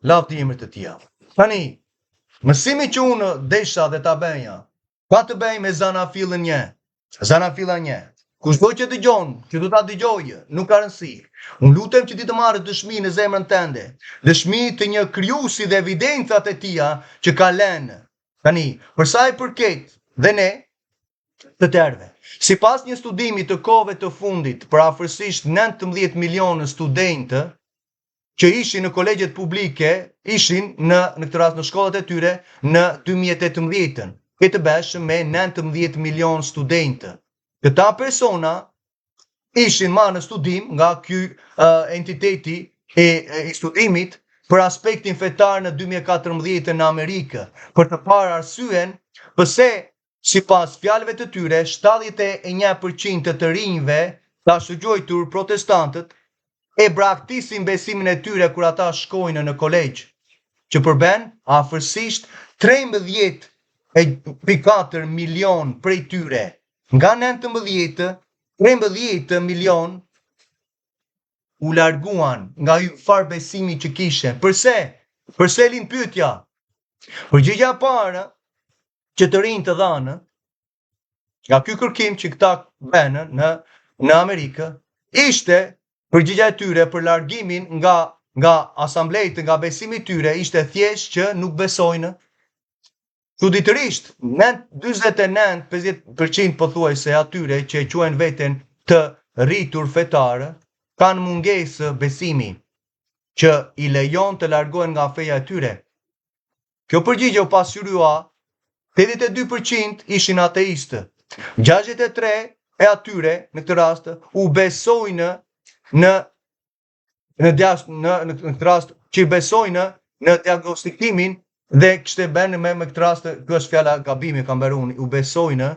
lavdi emrit të Tij. Tani, mësimi që unë desha dhe ta bëja, ka të bëjë me zanafillin 1. Zanafilla 1. Kushdo që dëgjon, që do ta dëgjojë, nuk ka rëndësi. Unë lutem që ti të marrë dëshmi në zemrën tënde, dëshmi të një krijuesi dhe evidencat e Tija që ka lënë. Tani, për sa i përket dhe ne të tërve. Sipas një studimi të kohëve të fundit për afërsisht 19 milionë studentë që ishin në kolegjet publike, ishin në këtë rast në shkollat e tyre në 2018-ën. Këtë beshë me 19 milionë studentë. Këta persona ishin marrë në studim nga ky entiteti i studimit për aspektin fetar në 2014 në Amerikë, për të parë arsyen pse sipas fjalëve të tyre 71% të rinjve të shëgjojtur protestantët e braktisin besimin e tyre kur ata shkojnë në kolegj, që përben afërsisht 13.4 milion prej tyre. Nga 13 milion u larguan nga farë besimi që kishe. Përse? Përse lind pyetja? Përgjigja e parë që të rinj të dhanë nga ky kërkim që këta bënë në Amerikë, ishte përgjigja e tyre për largimin nga asamblejtë, nga besimi i tyre, ishte thjesht që nuk besojnë. Çuditërisht, 49-50% pothuajse atyre që e quajnë veten të rritur fetarë kanë mungesë besimi që i lejon të largohen nga feja e tyre. Kjo përgjigje u pasqyrua, 82% ishin ateistë, 63% e atyre në këtë rast u besojnë në këtë rast që besojnë në diagnostikimin dhe kështë bënë me këtë rast, kjo është fjala gabimi, kam bërë unë, u besojnë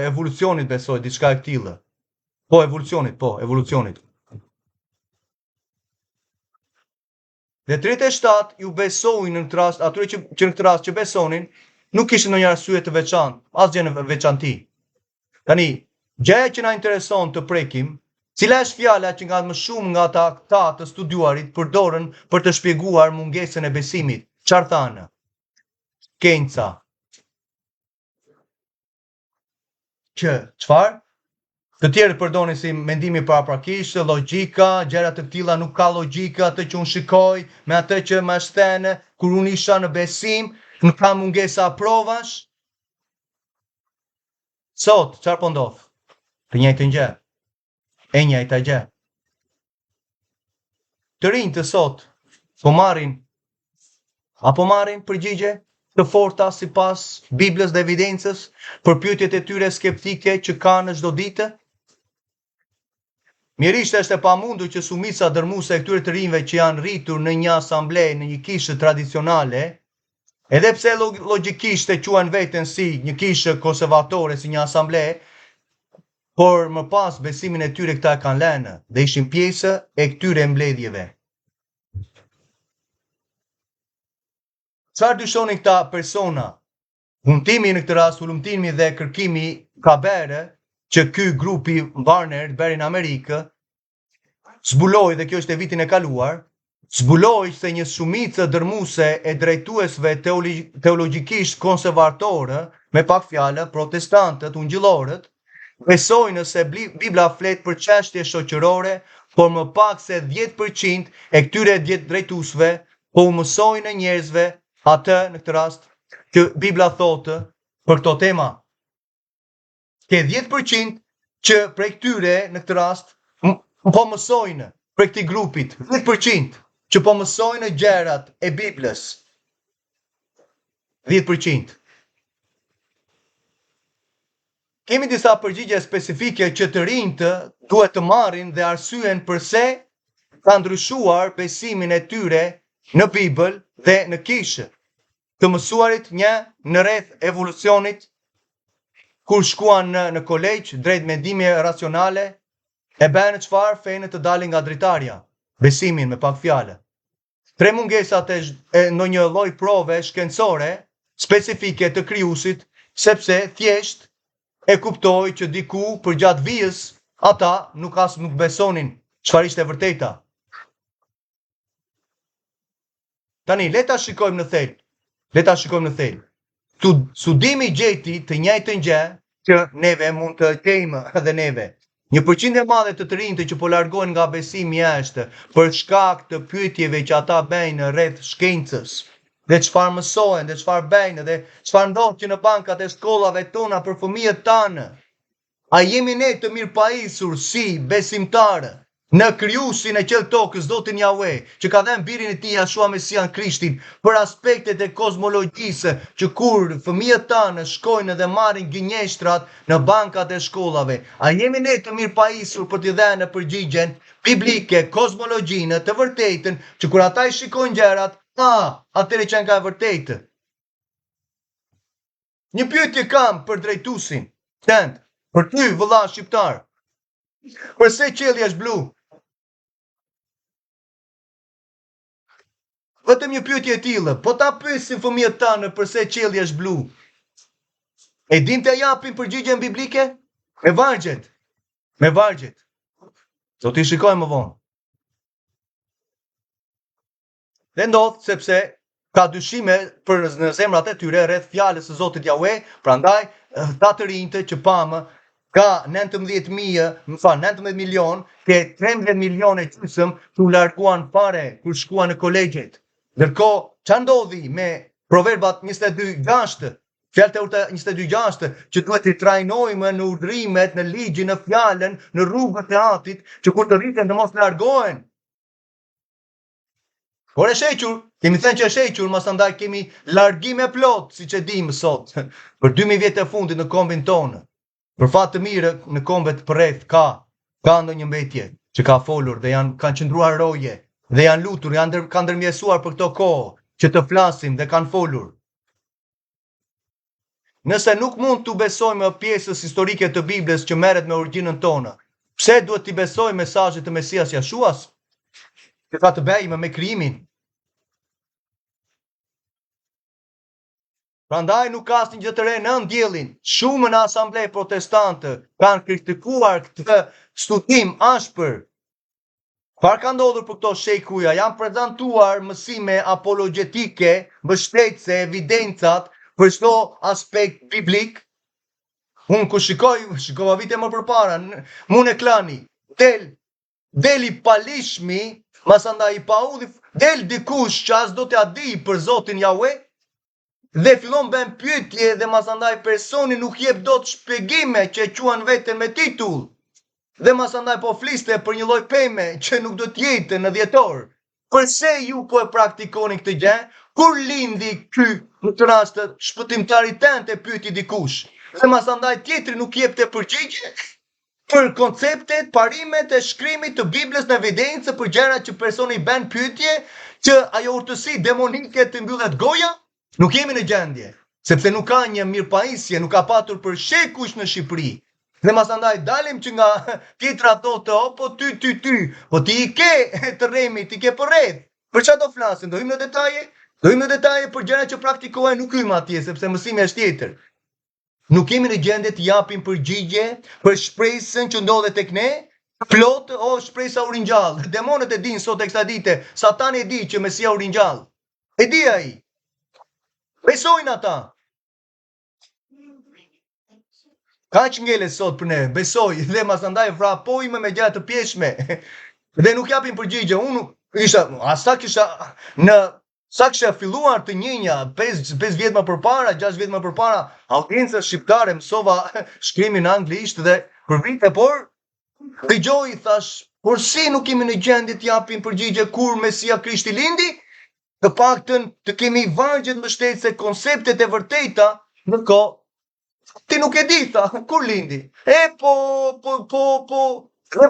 evolucionit besoj, diçka e këtillë. Evolucionit. Dhe 37 ju besojnë në këtë rast, atyre që në këtë rast që besonin, nuk kishin ndonjë arsye të veçantë, asgjë në veçanti. Tani, gjëja që na intereson të prekim, cila është fjala që nga më shumë nga ata të studiuarit përdorën për të shpjeguar mungesën e besimit? Çfarë thanë? Kenca. Çfarë? Të tjerë përdorin si mendimi paraprakisht, logjika, gjëra të tilla nuk ka logjikë, atë që unë shikoj, me atë që më shtenë, kur unë isha në besim, nuk ka mungesa provash. Sot, çfarë po ndodh? Të njëjtën gjë. E njëjta gjë. Të rinj të sot po marrin përgjigje të forta sipas Biblës dhe evidencës për pyetjet e tyre skeptike që kanë çdo ditë? Mjerisht është e pamundur që shumica dërmuese e këtyre të rinjve që janë rritur në një asamble, në një kishë tradicionale, edhe pse logjikisht e quajnë veten si një kishë konservatore, si një asamble, por më pas besimin e tyre këta e kanë lënë dhe ishin pjesë e këtyre mbledhjeve. Çfarë dyshoni këta persona? Humbtimi në këtë rast, ulëmtimi dhe kërkimi ka bërë që ky grupi Warner deri në Amerikë zbuloi, dhe kjo është e vitin e kaluar, zbuloi se një shumicë dërmuese e drejtuesve teologjikisht konservatorë, me pak fjalë, protestantët, ungjillorët, besojnë se Bibla flet për çështje shoqërore, por më pak se 10% e këtyre 10 drejtuesve po u mësojnë njerëzve atë në këtë rast që Bibla thotë për këto tema. Ke 10% që prej këtyre në këtë rast po mësojnë prej këtij grupit, 10% që po mësojnë gjërat e Biblës. 10%. Kemi disa përgjigje specifike që të rinjtë duhet të marrin dhe arsyen përse ka ndryshuar besimin e tyre në Bibël dhe në kishë. Të mësuarit në rreth evolucionit, kur shkuan në kolegj, drejt mendimi racionale, e bënë çfarë? Fenë të dalin nga dritarja, besimin me pak fjalë. 3 mungesat e ndonjë lloj prove shkencore specifike të krijuesit, sepse thjesht e kuptoi që diku përgjatë vijës ata nuk besonin çfarë ishte e vërteta. Tani, le ta shikojmë në thelb. Le ta shikojmë në thelb. Studimi gjeti të njëjtën gjë që neve mund të kejmë edhe neve. 1% e madhe të rinjtë që po largohen nga besimi jashtë për shkak të pyetjeve që ata bëjnë rreth shkencës, dhe çfarë mësojnë, dhe çfarë bëjnë, dhe çfarë ndodh në bankat e shkollave tona për fëmijët tanë. A jemi ne të mirëpajisur si besimtarë në krijuesin e qell tokës, Zotin Jahve, që ka dhënë birin e tij Yeshua Mesian Krishtin për aspektet e kozmologjisë, që kur fëmijët tanë shkojnë dhe marrin gënjeshtrat në bankat e shkollave, a jemi ne të mirëpajisur për t'i dhënë përgjigjen biblike, kozmologjinë të vërtetën, që kur ata i shikojnë gjërat, atëre që ka e vërtetë. Një pyetje kam për drejtuesin, për ty vëlla shqiptar. Përse qielli është blu? Vetëm një pyetje e tillë, po ta pyesim fëmijët tanë përse qielli është blu. E din të japin përgjigjen biblike? Me vargjet. Do t'i shikojmë më vonë. Dhe ndodh sepse ka dyshime për në zemrat e tyre rreth fjalës së Zotit Jahve, prandaj ta të rinjtë që pamë ka 19 milion, ke 13 milionë gjysmë që larguan fare kur shkuan në kolegjet. Ndërkohë, ç'a ndodhi me Proverbat 22:6, fjalët e urta 22:6, që duhet të trajnojmë në udhërimet, në ligjin, në fjalën, në rrugët e Atit, që kur të rriten të mos largohen. Por e shequr, kemi thënë që e shequr, masandaj kemi largime plot, siç e dimë sot, për 2000 vjet e fundit në kombin tonë. Për fat të mirë, në kombet përreth ka ndonjë mbetje që ka folur dhe kanë qëndruar roje dhe janë lutur, kanë ndërmjetësuar për këto kohë që të flasim dhe kanë folur. Nëse nuk mund të besojmë pjesës historike të Biblës që merret me origjinën tonë, pse duhet t'i besojmë mesazhit të Mesias Jashuas? Që ka të bëjë me krijimin. Prandaj nuk ka asnjë gjë të re në ndjellin. Shumë në asamble protestante kanë kritikuar këtë studim ashpër. Çfarë ka ndodhur për këto shekuja? Janë prezantuar mësime apologjetike, mbështetëse, evidencat për çdo aspekt biblik. Unë ku shikova vite më përpara, mund e klani, deli palishmi, masandaj i paudhi, del dikush që as do t'ja di për Zotin Jahve, dhe fillon bën pyetje dhe masandaj personi nuk jep dot shpjegime që quan veten me titull. Dhe masandaj po fliste për një lloj peme që nuk do t'jetë në dhjetor. Përse ju po e praktikoni këtë gjë? Kur lindi ky në të rastet shpëtimtari tënd e pyeti dikush? Dhe masandaj tjetri nuk jepte përgjigje për konceptet, parimet e shkrimit të Biblës në evidencë për gjërat që personi bën pyetje, që ajo urtësi demonike të mbyllet goja? Nuk jemi në gjendje, sepse nuk ka një mirëpajisje, nuk ka patur për shekush në Shqipëri. Dhe masandaj dalim që nga tjetra thotë, po ty, po ti i ke të rremit, ti ke përreth. Për çfarë do flasim? Do hym në detaje? Do hym në detaje për gjëra që praktikohen, nuk hym atje, sepse mësimi është tjetër. Nuk jemi në gjendje të japim përgjigje për shpresën që ndodhet tek ne, plot shpresa u ringjall. Demonët e dinë sot tek kësaj dite, Satani e di që Mesia u ringjall. E di ai. Besojnë ata. Ka që ngele sot për ne, besoj, dhe masandaj vrapojme me gjatë të pjeshme, dhe nuk japim përgjigje. Unë sa kisha filluar të njënja, 5 vjet më përpara, 6 vjet më përpara, audiencës shqiptare, mësova shkrimin anglisht dhe për vite, por dëgjoj, thash, por si nuk kemi në gjendje të japim përgjigje kur Mesia Krishti lindi? Të paktën të kemi vargjet mbështetëse, konceptet e vërteta, ti nuk e di, tha, kur lindi? Dhe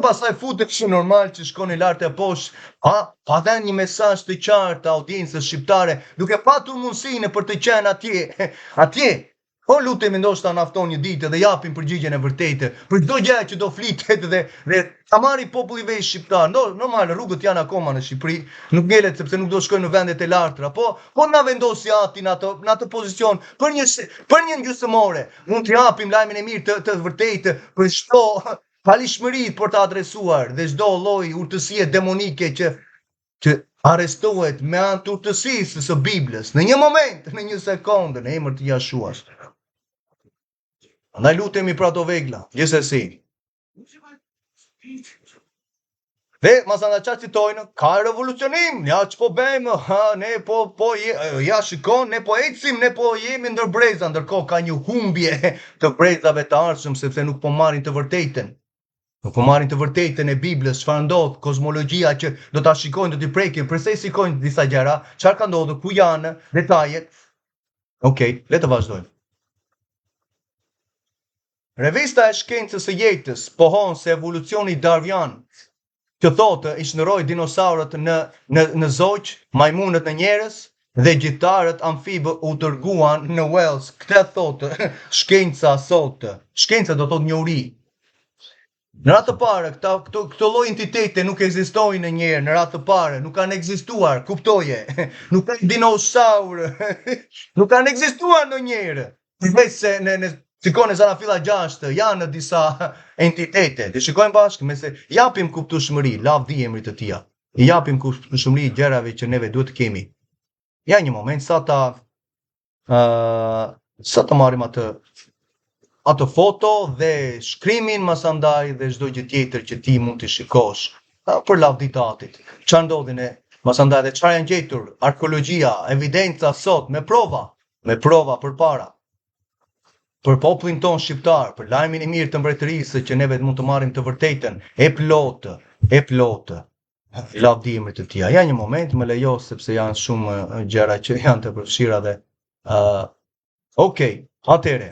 pasaj futet që normal që shkoni lartë e poshtë, pa dhe një mesazh të qartë audiencës shqiptare, duke patur mundësinë për të qenë atje. Po lutemi ndoshta nafton një ditë dhe japim përgjigjen e vërtetë për çdo gjë që do flitet dhe ta marri populli vesh shqiptar. Normal rrugët janë akoma në Shqipëri, nuk ngelet sepse nuk do shkojnë në vendet e larta, po na vendosi Ati në atë pozicion për një gjysmore. Mund të japim lajmin e mirë të vërtetë për çdo palishmëri për të adresuar dhe çdo lloj urtësie demonike që arrestohet me anë të urtësisë së Biblës, në një moment, në një sekondë, në emër të Jashuas. Andaj lutemi për ato vegla, gjithsesi. Dhe masanda qa citojnë, ka revolucionim, ja që po bëjmë, ne ja shikon, ne po ecim, ne po jemi ndër breza, ndërkohë ka një humbje të brezave të ardhshëm, sepse nuk po marrin të vërtetën. Nuk po marrin të vërtetën e Biblës, çfarë ndodh, kozmologjia që do ta shikojnë, do t'i prekin, përse i shikojnë disa gjëra, çfarë ka ndodhur, ku janë detajet. Okej, le të vazhdojmë. Revista e shkencës së jetës pohon se evolucioni darwinian që thotë i shndërroi dinosaurët në zoq, majmunët në njerëz dhe gjittarët amfibë u dërguan në Wales. Këtë thotë shkenca sot. Shkenca do thotë njohuri. Në ratë të parë, këto lloj entitete nuk ekzistojnë ndonjëherë, në ratë të parë, nuk kanë ekzistuar, kuptoje. Nuk kanë dinosaur. Nuk kanë ekzistuar ndonjëherë. Përveç se shikoni Zanafilla 6 janë disa entitete. Dhe shikojmë bashkë me se japim kuptueshmëri, lavdi emrit të tia. I japim kuptueshmëri gjërave që neve duhet të kemi. Ja një moment sa ta marrim atë foto dhe shkrimin masandaj dhe çdo gjë tjetër që ti mund të shikosh për lavdi të Atit. Çfarë ndodhi ne masandaj dhe çfarë janë gjetur arkeologjia, evidenca sot me prova përpara. Për popullin ton shqiptar, për lajmin e mirë të mbretërisë që neve mund të marrim të vërtetën, e plotë. Lavdi emrit të tia. Ja një moment, më lejo sepse janë shumë gjëra që janë të përfshira dhe okej, atëre.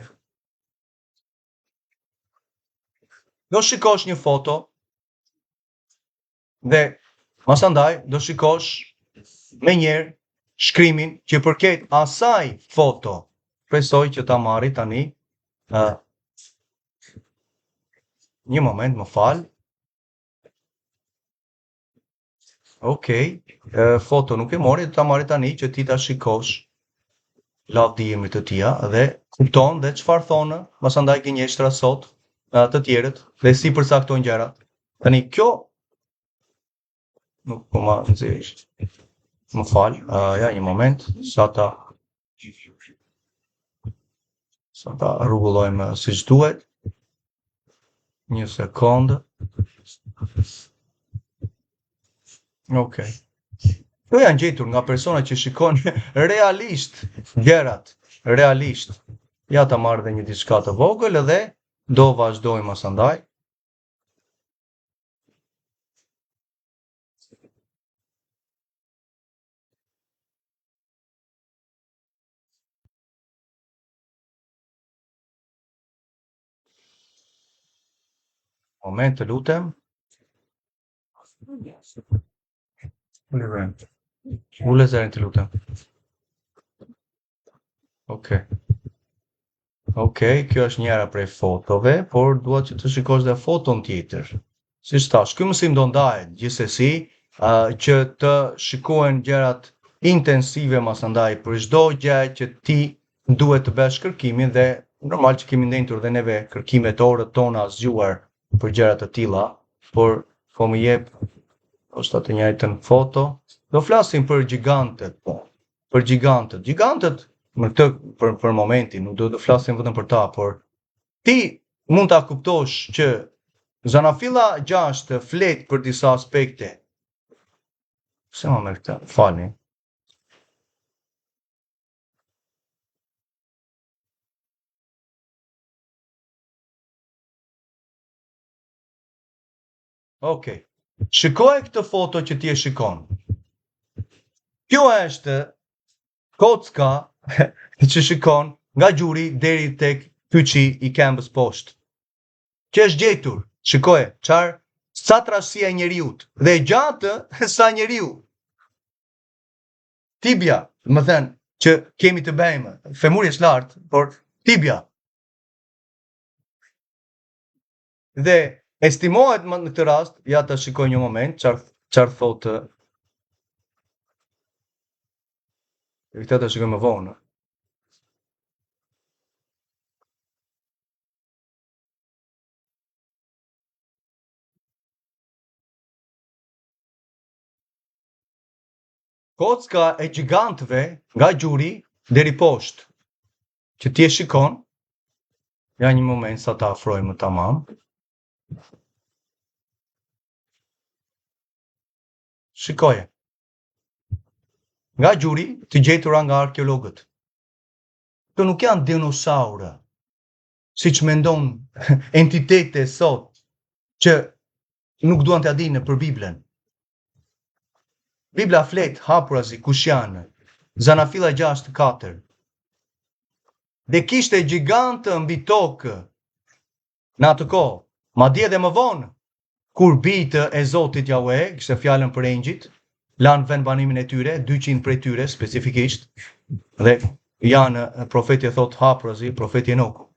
Do shikosh një foto dhe masandaj do shikosh me njerë shkrimin që përket asaj foto. Presoj që ta marri tani. Një moment, më fal. Okej, foto nuk e mori, ta marri tani që ti ta shikosh lavdi emrit të tia dhe kupton dhe çfarë thonë masandaj gënjeshtra sot të tjerët dhe si përcaktojnë gjërat. Tani kjo nuk po ma nxjerrësh. Më fal, ja një moment, sa ta rregullojmë siç duhet. Një sekondë. Okej. Këto janë gjetur nga persona që shikojnë realisht gjërat, realisht. Ja ta marrë dhe një diçka të vogël dhe do vazhdojmë masandaj. Moment të lutem. Ule zërin të lutem. Okej, kjo është njëra prej fotove, por dua që të shikosh dhe foton tjetër. Si thash, ky mësim do ndahet gjithsesi që të shikohen gjërat intensive masandaj për çdo gjë që ti duhet të bësh kërkimin dhe normal që kemi ndentur dhe neve kërkimet orët tona zgjuar për gjëra të tilla, por po më jep ose të njëjtën foto. Do flasim për gjigantët, po. Për gjigantët. Gjigantët për momentin, nuk do të flasim vetëm për ta, por ti mund ta kuptosh që Zanafilla 6 flet për disa aspekte. Pse më merr këtë? Falni. Okej. Shikoj këtë foto që ti e shikon. Kjo është kocka që shikon nga gjuri deri tek kyçi i këmbës poshtë. Që është gjetur, shikoje, sa trashësia e njeriut dhe gjatë sa njeriu. Tibia, më thënë, që kemi të bëjmë, femuri është lartë, por tibia. Dhe estimohet në këtë rast, ja ta shikoj një moment, çfarë thotë. Këtë ta shikoj më vonë. kocka e gjigantëve nga gjuri deri poshtë, që ti e shikon, ja një moment sa ta afrojmë tamam. Shikoje. Nga gjuri të gjetura nga arkeologët. Këto nuk janë dinosaurë, siç mendon entitete sot që nuk duan t'ia dinë për Biblën. Bibla flet hapurazi kush janë. Zanafilla 6:4. Dhe kishte gjigantë mbi tokë në atë kohë, madje edhe më vonë, kur bijtë e Zotit Jahve, kishte fjalën për engjëjt, lanë vend banimin e tyre, 200 prej tyre specifikisht, dhe janë profeti e thot hapurazi, profeti Enoku.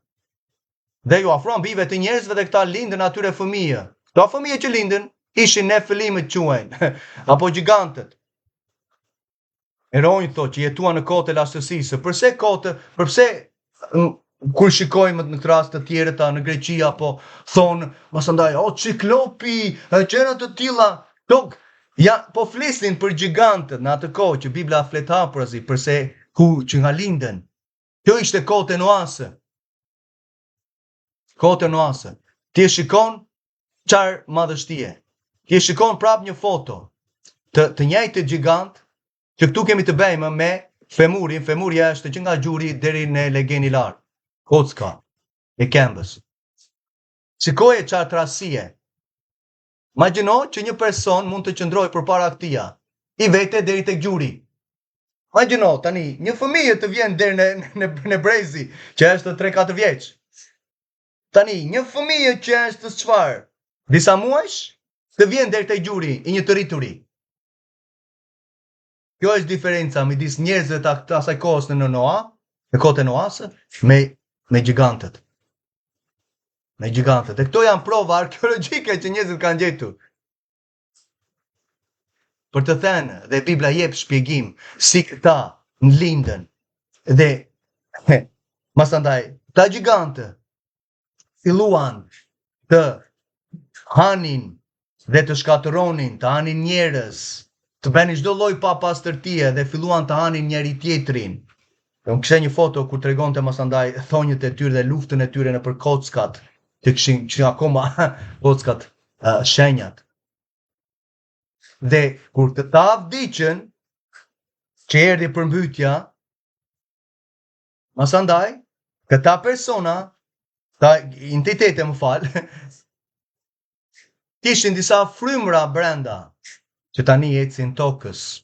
Dhe ju afron bijve të njerëzve dhe këta lindën atyre fëmijë. Këta fëmijë që lindën ishin ne fëllimët quajnë, apo gjigantët. Heronjë thot që jetuan në kohët e lastësisë. Përse kur shikojmë në këtë rast të tjerët në Greqi apo thonë masandaj, ciklopi, gjëra të tilla, ja po flisin për gjigantët në atë kohë që Bibla flet hapurazi, përse që nga lindën. Kjo ishte kohët e Noasë. Kohët e Noasë. Ti e shikon çfarë madhështie. Ti e shikon prap një foto të njëjtit gjigant, që këtu kemi të bëjmë me femurin. Femurja është që nga gjuri deri në legeni lartë. Kocka e këmbës. Shikoje çfarë trasie. Imagjino që një person mund të qëndrojë përpara këtija, i vete deri tek gjuri. Imagjino tani një fëmijë të vjen deri në brezi, që është 3-4 vjeç. Tani një fëmijë që është çfarë? Disa muajsh të vjen deri tek gjuri i një të rrituri. Kjo është diferenca midis njerëzve të asaj kohës në Noa, në kohët e Noasë, me gjigantët. Me gjigantët. E këto janë prova arkeologjike që njerëzit kanë gjetur. Për të thënë, dhe Bibla jep shpjegim si këta në lindën. Dhe, masandaj, ta gjigantë filluan të hanin dhe të shkatëronin, të hanin njerëz, të bënin çdo lloj pa pastërtie dhe filluan të hanin njëri tjetrin. Unë kisha një foto kur tregonte masandaj thonjët e tyre dhe luftën e tyre nëpër kockat, që kishin akoma kockat shenjat. Dhe kur këta vdiqën, që erdhi përmbytja, masandaj këta persona, ta entitete më fal, kishin disa frymra brenda, që tani ecin tokës.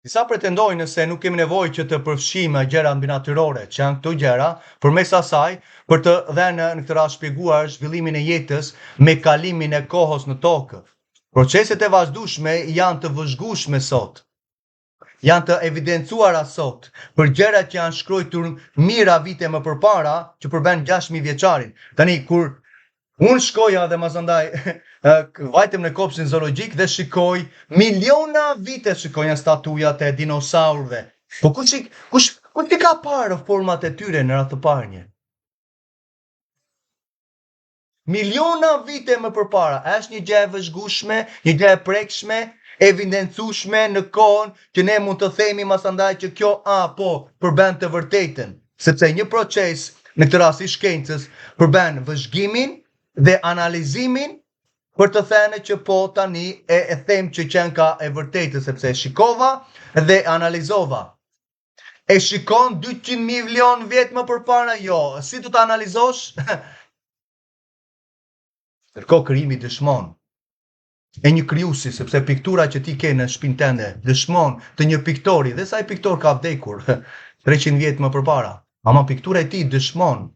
Disa pretendojnë se nuk kemi nevojë që të përfshijmë gjëra mbinatyrore, që janë këto gjëra, përmes asaj për të dhënë në këtë rast shpjeguar zhvillimin e jetës me kalimin e kohës në tokë. Proceset e vazhdueshme janë të vëzhgueshme sot. Janë të evidencuara sot për gjëra që janë shkruar mijëra vite më përpara, që përben 6000 vjeçarin. Tani kur unë shkoja dhe masandaj vajtem në kopshtin zoologjik dhe shikoj miliona vite shikoja statujat e dinosaurëve. Po kush i ka parë format e tyre në radhë të parë? Miliona vite më përpara, është një gjë e vëzhgueshme, një gjë e prekshme, evidencueshme në kohën që ne mund të themi masandaj që kjo përben të vërtetën, sepse një proces në këtë rast i shkencës përben vëzhgimin dhe analizimin për të thënë që po tani e them që qenë ka e vërtetë, sepse shikova dhe analizova. E shikon 200 milion vjet më përpara, jo, si do të analizosh? Ndërkohë krijimi dëshmon e një krijuesi, sepse piktura që ti ke në shtëpinë tënde dëshmon të një piktori, dhe sa i piktor ka vdekur 300 vjet më përpara. Ama piktura e tij dëshmon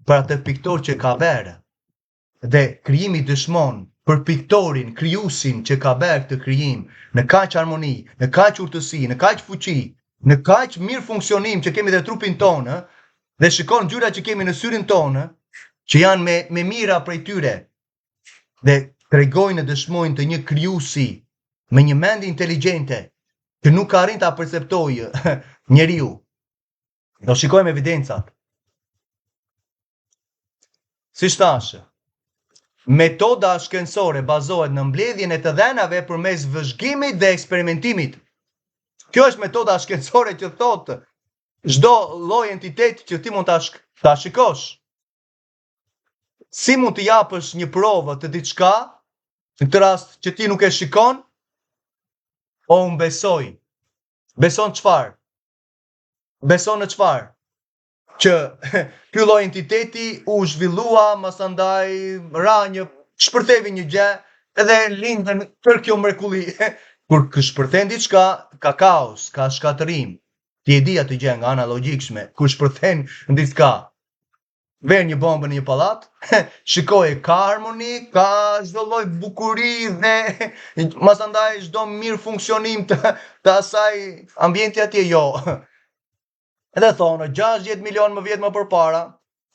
për atë piktor që ka bërë. Dhe krijimi dëshmon për piktorin, krijuesin që ka bërë këtë krijim në kaq harmoni, në kaq urtësi, në kaq fuqi, në kaq mirë funksionim që kemi dhe trupin tonë, dhe shikon ngjyrat që kemi në syrin tonë, që janë me mira prej tyre, dhe tregojnë e dëshmojnë të një krijuesi me një mendje inteligjente, që nuk ka arrin ta perceptojë njeriu. Do shikojmë evidencat. Si thash, metoda shkencore bazohet në mbledhjen e të dhenave përmes vëzhgimit dhe eksperimentimit. Kjo është metoda shkencore që thotë çdo lloj entiteti që ti mund ta shikosh. Si mund të japësh një provë të diçka, në këtë rast që ti nuk e shikon, o unë besoj. Beson çfarë? Beson në çfarë? Që ky lloj entiteti u zhvillua, masandaj ra një shpërthevi një gjë edhe lindën për kjo mrekulli. Kur shpërthen diçka, ka kaos, ka shkatërim. Ti e di atë gjë nga ana logjikshme, kur shpërthen diçka, ver një bombë në një pallat, shikoj ka harmoni, ka çdo lloj bukuri dhe masandaj çdo mirë funksionim të asaj ambienti atje jo. Edhe thonë 60 milion më vjet më përpara,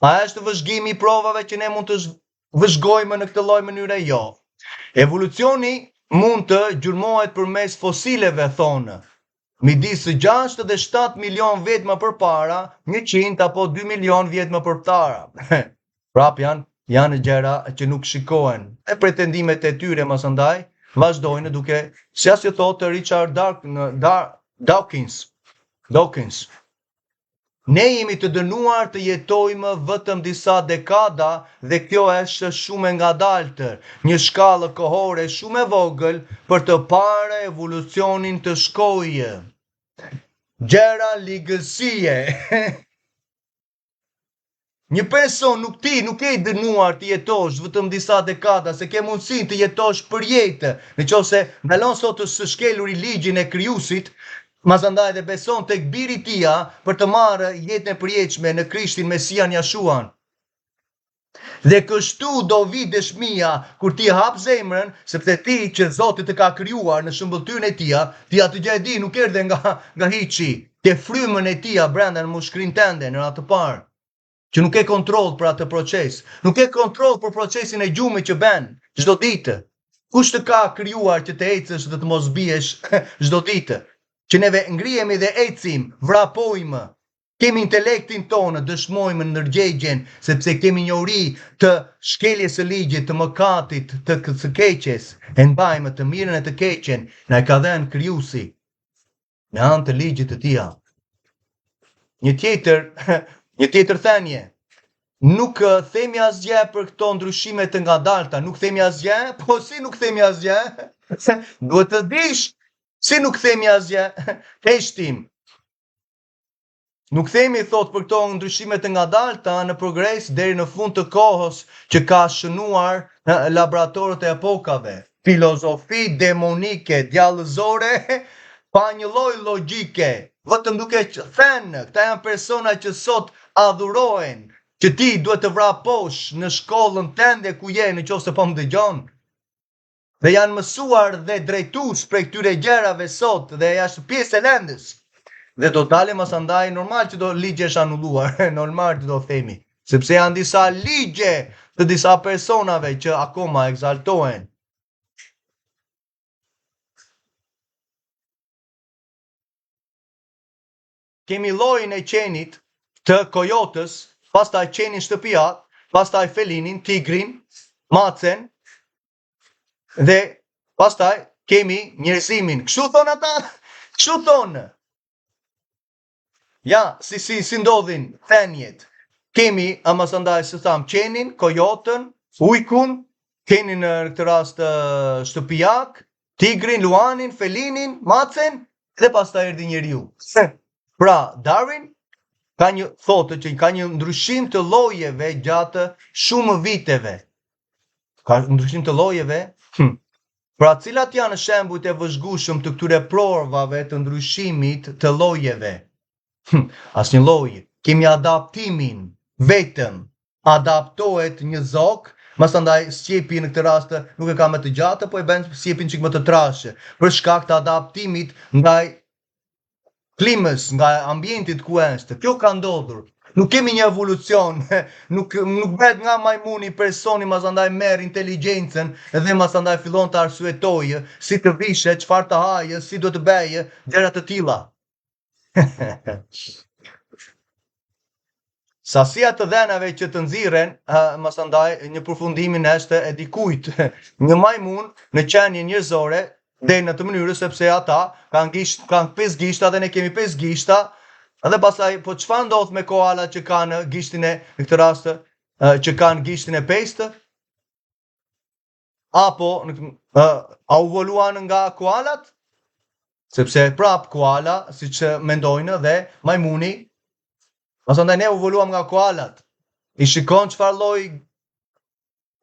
a është vëzhgimi i provave që ne mund të vëzhgojmë në këtë lloj mënyre jo. Evolucioni mund të gjurmohet përmes fosileve thonë. Midis 6 dhe 7 milion vjet më përpara, 100 apo 2 milion vjet më përpara. Prap janë gjëra që nuk shikohen. E pretendimet e tyre masandaj vazhdojnë duke, si as i thotë Richard Dawkins. Ne jemi të dënuar të jetojmë vetëm disa dekada dhe kjo është shumë e ngadaltër, një shkallë kohore shumë e vogël për të parë evolucionin të shkojë. Gjëra ligësie. Një person nuk e dënuar të jetosh vetëm disa dekada, se ke mundësin të jetosh për jetë, në qofse ndalon sot të shkelur i ligjin e krijuesit, mazandaj dhe beson tek biri tia për të marrë jetën e përjetshme në Krishtin Mesian Jashuan. Dhe kështu do vi dëshmia kur ti hap zemrën, sepse ti që Zoti të ka krijuar në shëmbulltyrën e tia, ti atë gjë e di, nuk erdhe nga hiçi, te frymën e tia brenda në mushkrin tënde në atë parë, që nuk e kontroll për atë proces, nuk e kontroll për procesin e gjumit që bën çdo ditë. Kush të ka krijuar që të ecësh dhe të mos biesh çdo ditë? Që neve ngrihemi dhe ecim, vrapojmë, kemi intelektin tonë, dëshmojmë në ndërgjegjen, sepse kemi njohuri të shkeljes së ligjit, të mëkatit, të keqes, e mbajmë të mirën e të keqen, na e ka dhënë Krijuesi në anë të ligjit të tij. Një tjetër thënie, nuk themi asgjë për këto ndryshime të ngadalta, nuk themi asgjë, po si nuk themi asgjë? Duhet të dish. Si nuk themi asgjë, heshtim. Nuk themi, thot, për këto ndryshime të ngadalta në progres deri në fund të kohës që ka shënuar në laboratorët e epokave. Filozofi demonike, djallëzore, pa një lloj logjike. Vetëm duke thënë, këta janë persona që sot adhurohen, që ti duhet të vraposh në shkollën tënde ku je, nëse po më dëgjon. Dhe janë mësuar dhe drejtues prej këtyre gjërave sot dhe është pjesë e lëndës. Dhe do dalë masandaj normal që do ligje është anulluar, normal që do themi, sepse janë disa ligje të disa personave që akoma ekzaltohen. Kemi llojin e qenit të kojotës, pastaj qenin shtëpiak, pastaj felinin, tigrin, macen, dhe pastaj kemi njerëzimin. Kështu thonë ata? Kështu thonë. Ja, si ndodhin thënjet. Kemi, amasandaj se tham, qenin, kojotën, ujkun, keni në këtë rast shtëpiak, tigrin, luanin, felinin, macen, dhe pastaj erdhi njeriu. Pra, Darwin thotë që ka një ndryshim të llojeve gjatë shumë viteve. Ka ndryshim të llojeve. Pra cilat janë shembujt e vëzhgueshëm të këtyre provave të ndryshimit të llojeve? Asnjë lloj. Kemi adaptimin, vetëm adaptohet një zog, masandaj sjepi në këtë rast nuk e ka më të gjatë, po e bën sjepin çik më të trashë, për shkak të adaptimit ndaj klimës, nga ambientit ku është. Kjo ka ndodhur. Nuk kemi një evolucion, nuk bëhet nga majmuni personi masandaj merr inteligjencën dhe masandaj fillon të arsyetojë si të vishë, çfarë të hajë, si do të bëjë, gjëra të tilla. Sasia të dhenave që të nxirren, masandaj një përfundimin është e dikujt. Një majmun në qenie njerëzore deri në të mënyrë sepse ata kanë 5 gishta dhe ne kemi 5 gishta. Edhe pasaj, po çfarë ndodh me koalat që kanë gishtin në këtë rast, që kanë gishtin e pestë? Apo a u evoluan nga koalat? Sepse prap koala, siç mendojnë dhe majmuni, pastaj ne u evoluam nga koalat. I shikon çfarë lloj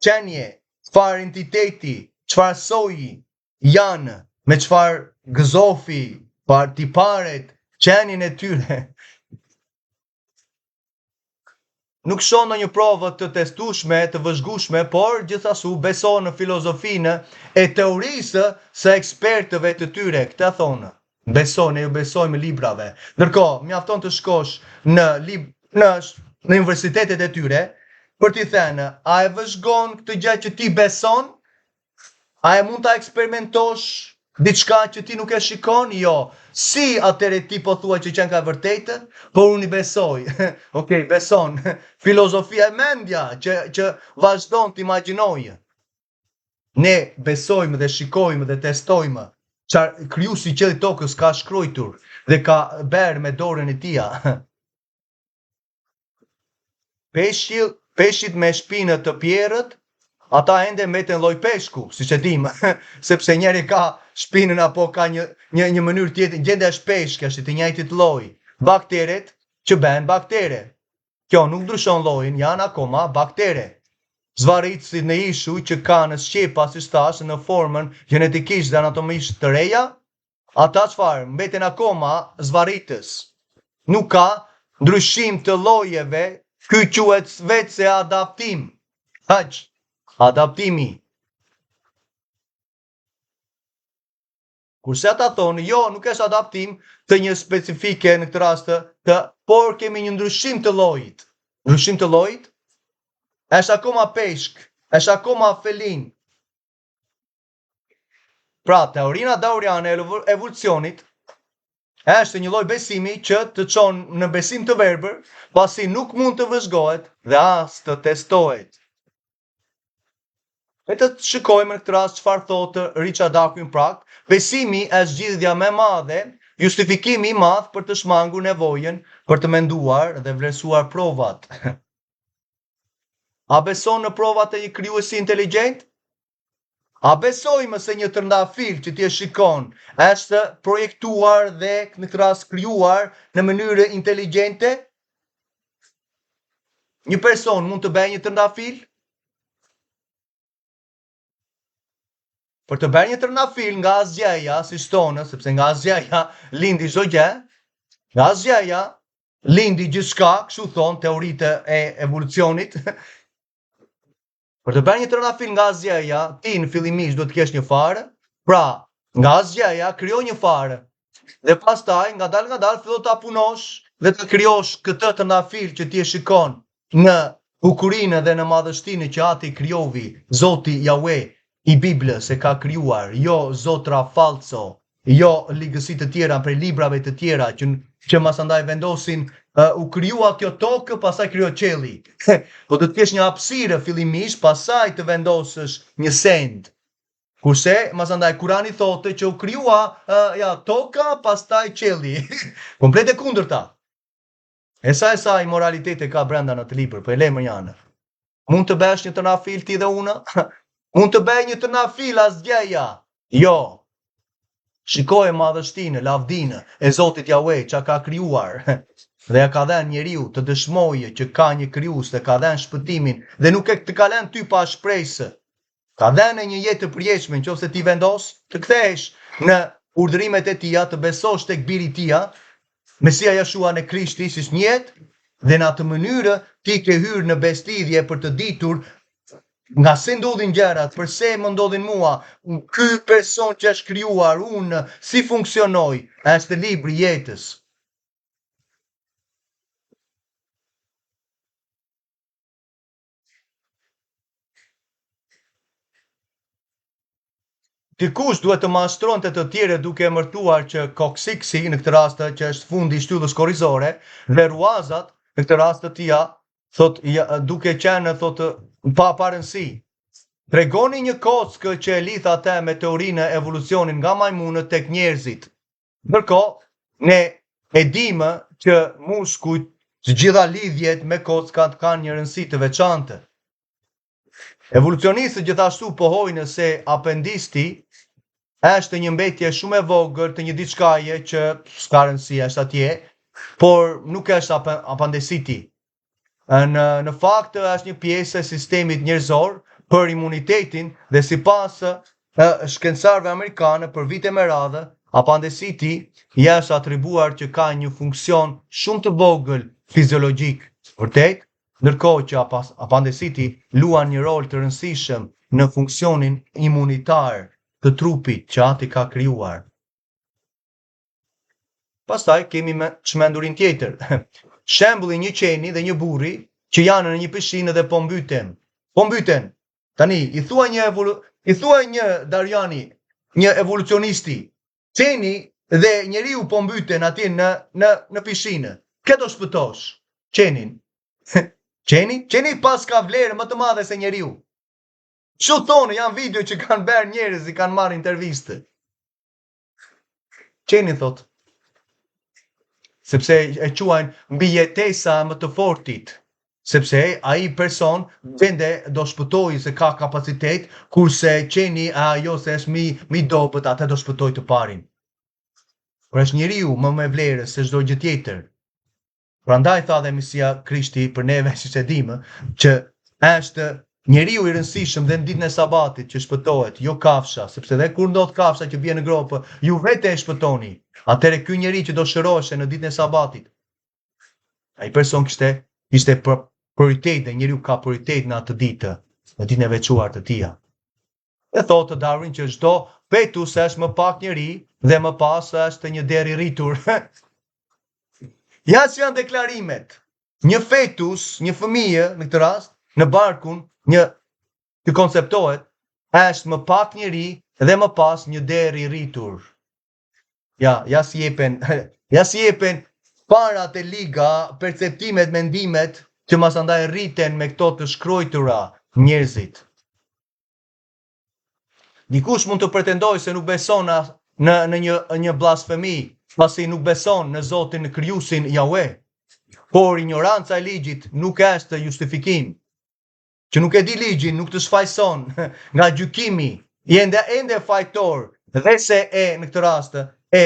qenie, çfarë entiteti, çfarë soji janë, me çfarë gëzofi, tiparet, qenien e tyre. Nuk shoh ndonjë provë të testueshme, të vëzhgueshme, por gjithashtu beson në filozofinë e teorisë së ekspertëve të tyre. Këtë thonë. Ne ju besojmë librave. Ndërkohë, mjafton të shkosh në universitetet e tyre për t'i thënë, a e vëzhgon këtë gjë që ti beson? A e mund ta eksperimentosh diçka që ti nuk e shikon? Jo. Si atëre ti po thua që qenë ka vërtetë? Por unë i besoj. Okej, beson. Filozofia e mendja që vazhdon të imagjinojë. Ne besojmë dhe shikojmë dhe testojmë çfarë krijuesi i qiellit tokës ka shkruar dhe ka bërë me dorën e tij. Peshqit me shpinë të pjerrët, ata ende mbeten lloj peshku, siç e dim, sepse njëri ka shpinën apo ka një mënyrë tjetër, gjendja është peshk, është të njëjtit lloj. Bakteret që bën baktere. Kjo nuk ndryshon llojin, janë akoma baktere. Zvarritësit në ishuj që kanë shqepa, si thash, në formën gjenetikisht dhe anatomisht të reja, ata çfarë? Mbeten akoma zvarritës. Nuk ka ndryshim të llojeve, ky quhet vetë se adaptim. Adaptimi. Kurse ata thonë, jo, nuk është adaptim të një specifike në këtë rast por kemi një ndryshim të llojit. Ndryshim të llojit? Është akoma peshk, është akoma felin. Pra, teorina dauriane e evolucionit është një lloj besimi që të çon në besim të verbër, pasi nuk mund të vëzhgohet dhe as të testohet. E të shikojmë në këtë rast çfarë thotë Richard Dawkins Pratt. Besimi është zgjidhja më e madhe, justifikimi i madh për të shmangur nevojën për të menduar dhe vlerësuar provat. A beson në provat e një krijuesi inteligjent? A besojmë se një trëndafil që ti e shikon është projektuar dhe në këtë rast krijuar në mënyrë inteligjente? Një person mund të bëjë një trëndafil? Për të bërë një trëndafil nga asgjëja, si shtonë, sepse nga asgjëja lindi çdo gjë, nga asgjëja lindi gjithçka, kështu thon teoritë e evolucionit. Për të bërë një trëndafil nga asgjëja, ti në fillimisht duhet të kesh një farë, pra nga asgjëja krijo një farë. Dhe pastaj ngadalë fillo ta punosh dhe të krijosh këtë trëndafil që ti e shikon në bukurinë dhe në madhështinë që ati krijovi, Zoti Yahweh i Biblës e ka krijuar, jo zotra falso, jo ligësi të tjera prej librave të tjera që masandaj vendosin u krijua kjo tokë, pastaj krijo qielli. Po do të kesh një hapësirë fillimisht, pastaj të vendosësh një send. Kurse masandaj Kurani thotë që u krijua toka, pastaj qielli. Komplet e kundërta. E sa imoralitete ka brenda në të libër, po e lejmë janë. Mund të bësh një trëndafil ti dhe unë? Mund të bëj një trëndafil asgjëja? Jo. Shikoj madhështinë, lavdinë e Zotit Yahweh që ka krijuar dhe ja ka dhënë njeriu të dëshmojë që ka një krijues dhe ka dhënë shpëtimin dhe nuk e të ka lënë ty pa shpresë. Ka dhënë një jetë të përjetshme nëse ti vendos të kthehesh në urdhërimet e tija, të besosh tek biri i tij, Mesia Yeshua në Krishti, siç njihet, dhe në atë mënyrë ti ke hyrë në beslidhje për të ditur nga se ndodhin gjërat, përse më ndodhin mua, ky person që është krijuar, unë, si funksionoj, është libri i jetës. dikush duhet të mashtronte të tjerë duke emërtuar që koksiksi, në këtë rast që është fundi i shtyllës korrizore, dhe ruazat, në këtë rast të tia, thot, duke qenë thot, pa parënsi. Tregoni një kockë që e lidh atë me teorinë e evolucionit nga majmunët tek njerëzit. Ndërkohë, ne e dimë që muskujt, të gjitha lidhjet me kockat kanë një rëndësi të veçantë. Evolucionistët gjithashtu pohojnë se apendisti është një mbetje shumë e vogël të një diçkaje që s'ka rëndësi është atje, por nuk është apendiciti. Në fakt është një pjesë e sistemit njerëzor për imunitetin dhe sipas shkencëtarëve amerikanë për vite me radhë, apendiciti është atribuar që ka një funksion shumë të vogël fiziologjik, vërtet, ndërkohë që apendiciti luan një rol të rëndësishëm në funksionin imunitar të trupit që ati ka krijuar. Pastaj kemi çmendurin tjetër. Shembulli një qeni dhe një burri që janë në një pishinë dhe po mbyten. Po mbyten. Tani i thua një Darjani, një evolucionisti, qeni dhe njeriu po mbyten atje në pishinë. Kë do shpëtosh? Qenin. Qeni pas ka vlerë më të madhe se njeriu. Çu thonë, janë video që kanë bërë njerëz i kanë marrë intervistë. Qeni thot, sepse e quajnë mbijetesa më të fortit, sepse ai person vende do shpëtoj se ka kapacitet, kurse qeni ajo se është mi dobët, atë do shpëtoj të parin. Por është njeriu më me vlerë se çdo gjë tjetër. Prandaj tha dhe Mesia Krishti për neve, siç e dimë, që është njeriu i rëndësishëm dhe në ditën e sabatit që shpëtohet, jo kafsha, sepse dhe kur ndodh kafsha që bie në gropë, ju vetë e shpëtoni. Atëre ky njeri që do shërohej në ditën e sabatit, ai person kishte prioritet dhe njeriu ka prioritet në atë ditë, në ditën e veçuar të tij. E thotë Darwin që çdo fetus është më pak njeri dhe më pas është një der i rritur. Ja që janë deklarimet. Një fetus, një fëmijë në këtë rast, në barkun, që konceptohet, është më pak njeri dhe më pas një der i rritur. Ja si jepen parat e liga, perceptimet, mendimet, që mas andaj rriten me këto të shkruajtura njerëzit. Dikush mund të pretendojë se nuk beson në një blasfemi, pasi nuk beson në Zotin krijuesin Yahweh. Por ignoranca e ligjit nuk është justifikim. Që nuk e di ligjin, nuk të shfaqson nga gjykimi, i ende fajtor, dhe se në këtë rast e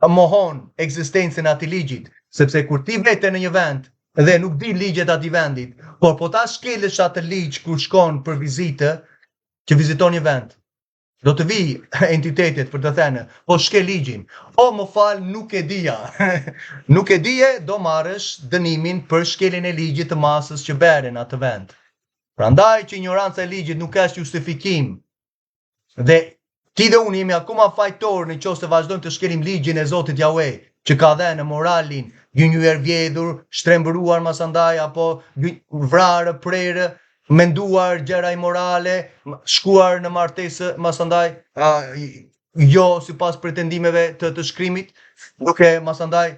mohon ekzistencën e atij ligjit, sepse kur ti vete në një vend dhe nuk di ligjet atij vendit, por po ta shkelësh atë ligj kur shkon për vizitë, që viziton një vend, do të vi entitetet për të thënë, po shke ligjin. O më fal, nuk e dija. Nuk e dije, do marrësh dënimin për shkeljen e ligjit të masës që bërë në atë vend. Prandaj që ignoranca e ligjit nuk është justifikim. Dhe ti dhe unë jemi akoma fajtor në qoftë se vazhdojmë të shkelim ligjin e Zotit Yahweh, që ka dhënë moralin, gënjur vjedhur, shtrembëruar masandaj apo vrarë, prerë, menduar gjëra imorale, shkuar në martesë masandaj, jo sipas pretendimeve të shkrimit, duke masandaj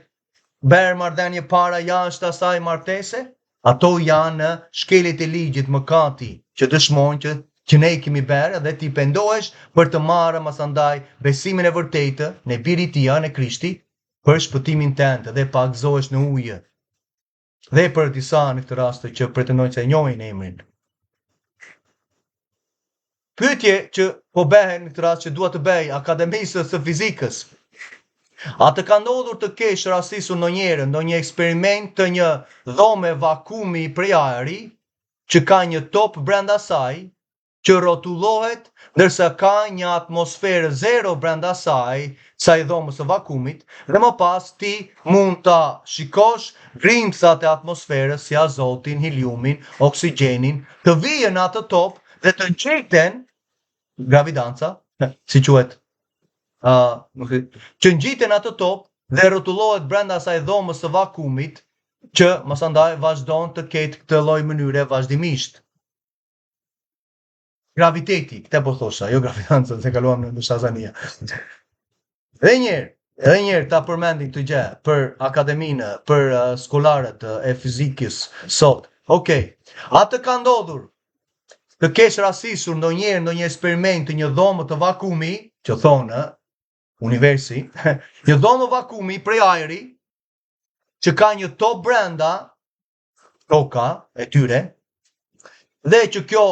bërë marrëdhënie para jashtë asaj martese, ato janë shkeljet e ligjit mëkati që dëshmojnë që ne i kemi bërë dhe ti pendohesh për të marrë masandaj besimin e vërtetë në birin e Tij në Krishti për shpëtimin tënd dhe pagëzohesh në ujë. Dhe për disa në këtë rast që pretendojnë se njohin emrin. Pyetje që po bëhen në këtë rast që dua të bëj Akademisë së Fizikës. A të ka ndodhur të kesh rastisur ndonjë eksperiment të një dhome vakumi prej ajri që ka një top brenda saj që rrotullohet ndërsa ka një atmosferë zero brenda saj dhomës së vakumit dhe më pas ti mund ta shikosh grimcat e atmosferës si azotin, heliumin, oksigjenin të vijnë në atë top dhe të ngjiten gravidanca, si quhet, që ngjiten atë top dhe rrotullohet brenda asaj dhomës së vakumit që masandaj vazhdon të ketë këtë lloj mënyre vazhdimisht. graviteti, këte po thosha, jo gravitancën, se kaluam në Shazania. Edhe njerë ta përmendim të gjë për akademinë, për skolarët e fizikës sot. Okej, atë ka ndodhur të kesh rastisur ndonjëherë ndonjë eksperiment të një dhomë të vakumi, që thonë universi, një dhomë vakumi prej ajri, që ka një top brenda, toka e tyre, dhe që kjo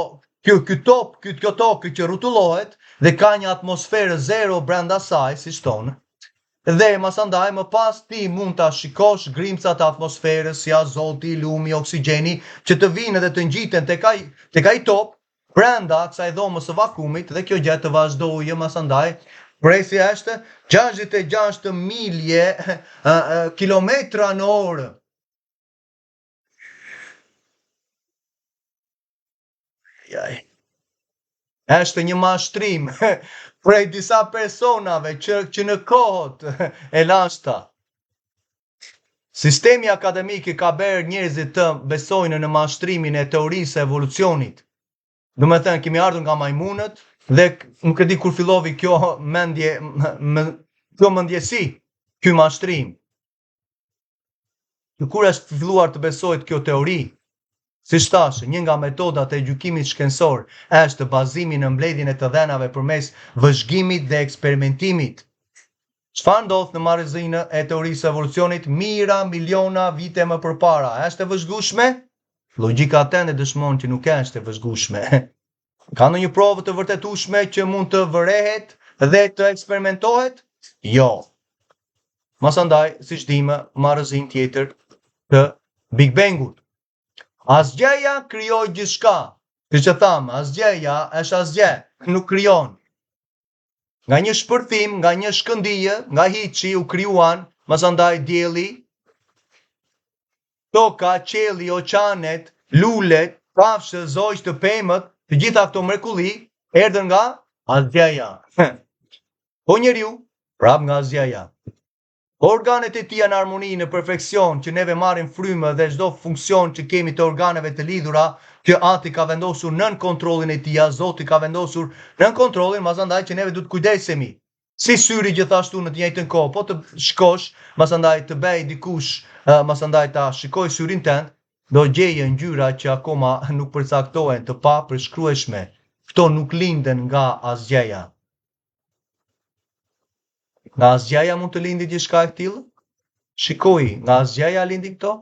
tokë që rrotullohet dhe ka një atmosferë zero brenda saj, si tonë, dhe masandaj më pas ti mund ta shikosh grimcat e atmosferës si azoti, lumi, oksigjeni, që të vinë dhe të ngjiten tek ai top brenda kësaj dhomës së vakumit dhe kjo gjë të vazhdojë masandaj presi është 66 milje kilometra në orë. Është një mashtrim prej disa personave që në kohët e lashta. Sistemi akademik i ka bërë njerëzit të besojnë në mashtrimin e teorisë e evolucionit. Do me thënë, kemi ardhur nga majmunët dhe nuk e di kur fillovi kjo mendjesi, ky mashtrim. Kur është filluar të besohet kjo teori? Si shtash, një nga metodat e gjykimit shkencor është bazimi në mbledhjen e të dhenave përmes vëzhgimit dhe eksperimentimit. Çfarë ndodh në marrëdhënie e teorisë së evolucionit mijëra miliona vite më përpara? Është e vëzhgueshme? Logjika tënde dëshmon që nuk është e vëzhgueshme. Ka ndonjë provë të vërtetueshme që mund të vërehet dhe të eksperimentohet? Jo. Masandaj, siç dimë, marrëdhënie tjetër të Big Bangut. Asgjëja krijoi gjithçka. Siç e tham, asgjëja është asgjë, nuk krijon. Nga një shpërthim, nga një shkëndijë, nga hiçi u krijuan, masandaj dielli, toka, qielli, oqanet, lulet, kafshët, zogjtë, pemët, të gjitha këto mrekulli erdhën nga asgjëja. Po njeriu, prap nga asgjëja. Organet e tija në armoni, në perfekcion, që neve marrim frymë dhe çdo funksion që kemi të organeve të lidhura, që Ati ka vendosur nën kontrollin e tija, Zoti ka vendosur nën kontrollin, masandaj që neve duhet kujdesemi. Si syri gjithashtu në të njëjtën kohë, po të shkosh, masandaj të bëj dikush, masandaj ta shikoj syrin tënd, do gjeje ngjyra që akoma nuk përcaktohen, të pa përshkrueshme. Këto nuk linden nga asgjëja. Nga asgjëja mund të lindi diçka e tillë? Shikoj, nga asgjëja lindin këto?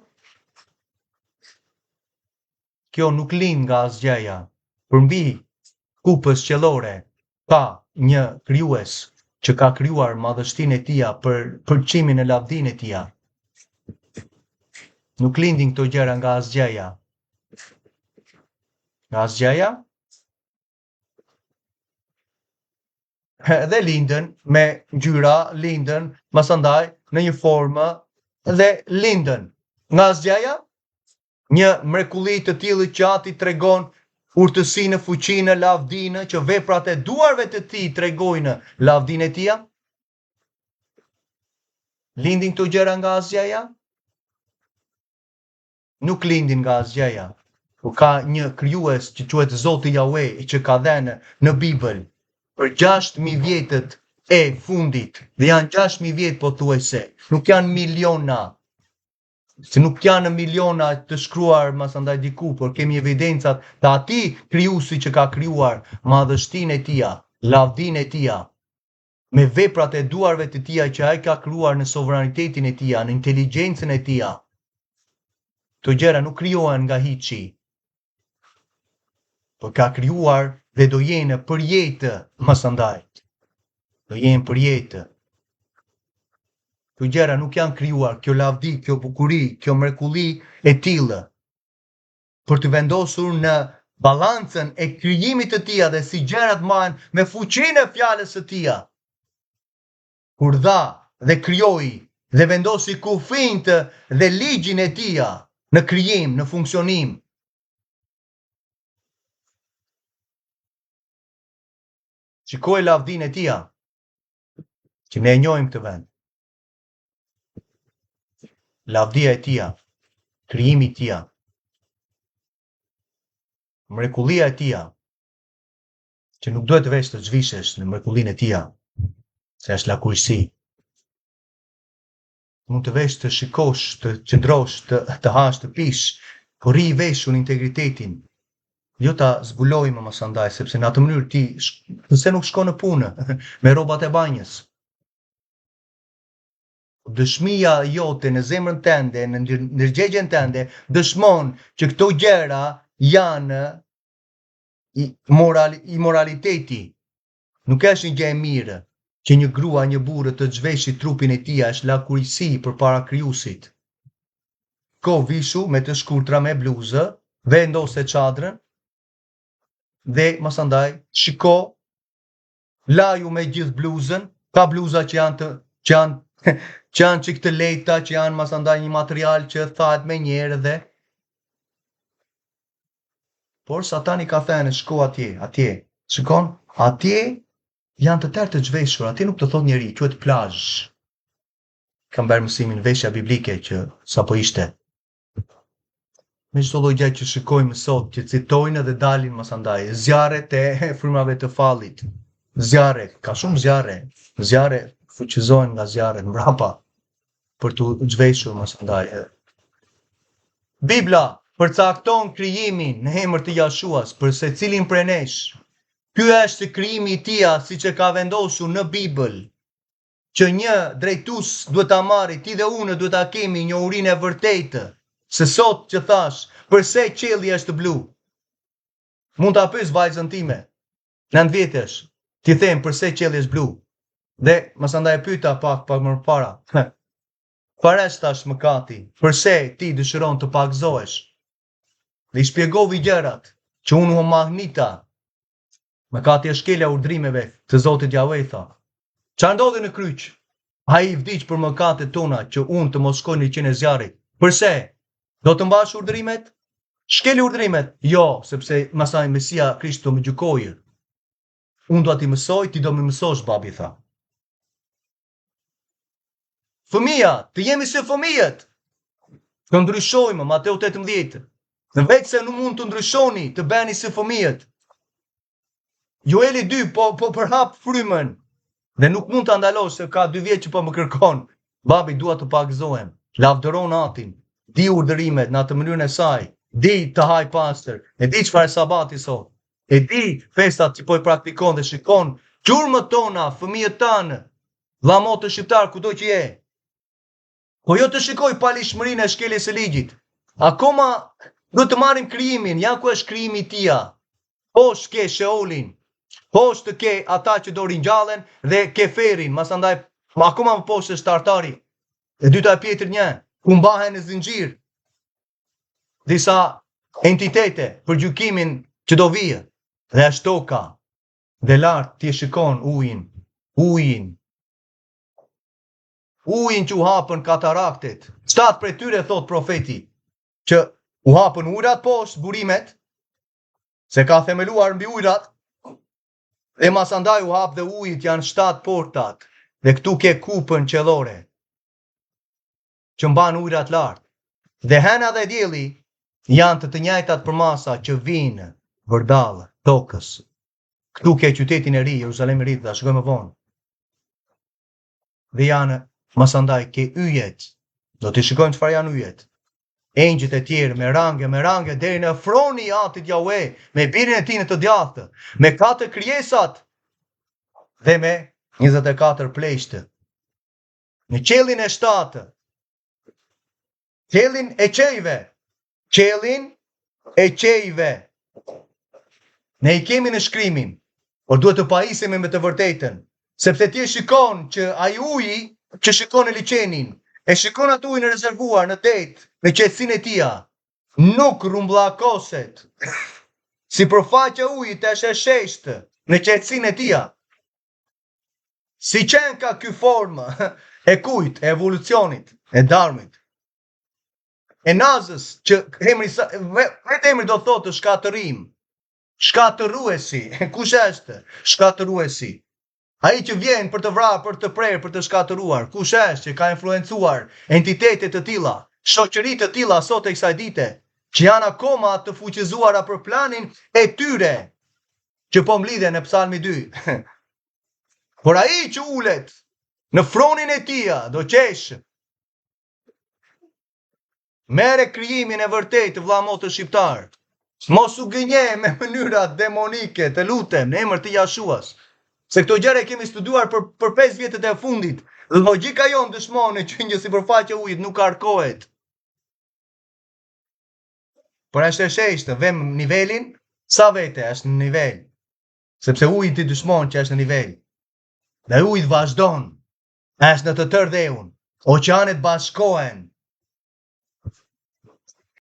Kjo nuk lind nga asgjëja. Përmbi kupës qiellore ka një krijues që ka krijuar madhështinë e tija për çimin e lavdinë e tija. Nuk lindin këto gjëra nga asgjëja. Nga asgjëja? Dhe lindën me ngjyra, lindën masandaj në një formë dhe lindën. Nga asgjëja? Një mrekulli të tillë që Ati tregon urtësinë, fuqinë, lavdinë, që veprat e duarve të tij tregojnë lavdinë e tija? Lindin këto gjëra nga asgjëja? Nuk lindin nga asgjëja. Ka një krijues që quhet Zoti Jahve, që ka dhënë në Bibël për 6.000 vjetët e fundit, dhe janë 6.000 vjetë pothuajse, nuk janë miliona, se nuk janë miliona të shkruar masandaj diku, por kemi evidencat të ati krijuesi që ka krijuar madhështinë e tija, lavdinë e tija, me veprat e duarve të tija që ai ka krijuar në sovranitetin e tija, në inteligjencën e tija. Këto gjëra nuk krijohen nga hiçi, por ka krijuar dhe do jenë për jetë, masandaj. Do jenë për jetë. Këto gjëra nuk janë krijuar, kjo lavdi, kjo bukuri, kjo mrekulli e tillë, për të vendosur në balancën e krijimit të tija dhe si gjërat marrin me fuqinë e fjalës së tija. Kur dha dhe krijoi dhe vendosi kufijt dhe ligjin e tija në krijim, në funksionim. Shikoj lavdinë e tija, që ne e njohim këtë vend. Lavdia e tija, krijimi i tija, mrekullia e tija, që nuk duhet veç të zhvishesh në mrekullinë e tia, se është lakurësi. Mund të veç të shikosh, të qëndrosh, të hash, të pish, por ri veshun integritetin. Jo ta zbulojmë më sandaj, sepse në atë mënyrë ti, nëse nuk shko në punë, me robat e banjës. Dëshmia jote në zemrën tënde, në ndërgjegjen tënde, dëshmon që këto gjëra janë imoraliteti. Nuk është një gjë e mirë që një grua, një burrë të zhveshi trupin e tij, është lakurisi përpara krijuesit. Ko vishu me të shkurtra me bluzë, vendose çadrën dhe masandaj shiko laju me gjithë bluzën, ka bluza që janë çik të lehta, që janë masandaj një material që thahet me njerë dhe por Satani ka thënë shko atje. Shikon, atje janë të tërë të zhveshur, atje nuk të thot njeri, quhet plazh. Kam bërë mësimin veshja biblike që sapo ishte. Me çdo lloj gjë që shikojmë sot, që citojnë dhe dalin masandaj, zjarret e frymave të fallit. Zjarre, ka shumë zjarre fuqizohen nga zjarret mbrapa për të zhveshur masandaj. Bibla përcakton krijimin në emër të Jashuas për secilin prej nesh. Ky është krijimi i tij, siç e ka vendosur në Bibël, që një drejtues duhet ta marrë, ti dhe unë duhet ta kemi një urinë e vërtetë. Se sot që thash, përse qielli është blu? Mund ta pyes vajzën time, 9 vjetësh, ti them përse qielli është blu? Dhe masandaj pyeta pak më parë. Çfarë është tash mëkati? Përse ti dëshiron të pagëzohesh? Dhe i shpjegoi gjërat që unë u magnita. Mëkati është shkelja urdhrimeve të Zotit Jahve, tha. Çfarë ndodhi në kryq? Ai vdiq për mëkatet tona që unë të mos shkoj në liçen e zjarrit. Përse? Do të mbash urdhrimet? Shkeli urdhrimet? Jo, sepse masaj Mesia Krishti më gjykoi. Unë do t'i mësoj, ti do më mësosh, babi tha. Fëmija, të jemi se fëmijët. Të ndryshojmë, Mateu 18. Në veç se nuk mund të ndryshoni, të bëni si fëmijët. Joeli 2 po përhap frymën dhe nuk mund të ndalosh se ka 2 vjet që po më kërkon. Babi, dua të pagëzohem. Lavdëron atin. Di urdhërimet në atë mënyrën e saj, di të haj pastër, e di çfarë sabati sot, e di festat që po i praktikon dhe shikon gjurmët tona, fëmijët tanë, vllamotë shqiptar kudo që je. Po jo të shikoj palishmërinë e shkeljes së ligjit. Akoma do të marrim krijimin, ja ku është krijimi i tij. Poshtë ke Sheolin, poshtë ke ata që do ringjallen dhe ke Ferin, masandaj akoma më poshtë është Tartari. E dyta e Pjetër 1. Ku mbahen në zinxhir disa entitete për gjykimin që do vijë. Dhe është toka. Dhe lart ti shikon ujin që u hapën kataraktet. 7 prej tyre thot profeti që u hapën ujrat poshtë burimet, se ka themeluar mbi ujrat, dhe masandaj u hap dhe ujit, janë 7 portat, dhe këtu ke kupën qellore që mban ujrat lart. Dhe hena dhe dielli janë të njëjtat përmasa që vinë vërdall tokës. Këtu ke qytetin e ri, Jeruzalemi i ri, ta shikojmë më vonë. Dhe janë masandaj ke yjet. Do të shikojmë çfarë janë yjet. Engjëjt e tjerë me range deri në froni i Atit Jahve, me birin e tij në të djathtë, me 4 krijesat dhe me 24 pleshtë. Në qiellin e 7, qiellin e qejve. Ne i kemi në shkrimin, por duhet të pajisemi me të vërtetën, sepse ti shikon që ai uji që shikon në liçenin, e shikon atë ujin e rezervuar në det, në qetësinë e tij, nuk rrumbllakoset. Si përfaqja e ujit është e sheshtë në qetësinë e tij. Si qenë ka ky formë e kujt, e evolucionit, e darmit. E nazës që vetë emri do thotë shkatërim. Shkatëruesi. Kush është shkatëruesi? Ai që vjen për të vrarë, për të prerë, për të shkatëruar. Kush është që ka influencuar entitete të tilla, shoqëri të tilla sot e kësaj dite, që janë akoma të fuqizuara për planin e tyre, që po mlidhe në Psalmi 2. Por ai që ulet në fronin e tia, do qesh. Mere krijimin e vërtet, vëlla motë shqiptar. Mos u gënje me mënyrat demonike, të lutem, në emër të Jashuas. Se këto gjëra kemi studuar për 5 vjetët e fundit. Dhe logjika jonë dëshmoni që një sipërfaqe ujit nuk arkohet. Por është e sheshtë, vem nivelin, sa vete është në nivel. Sepse ujit i dëshmon që është në nivel. Dhe ujit vazhdon, është në të tërë dheun. Oqeanet bashkohen,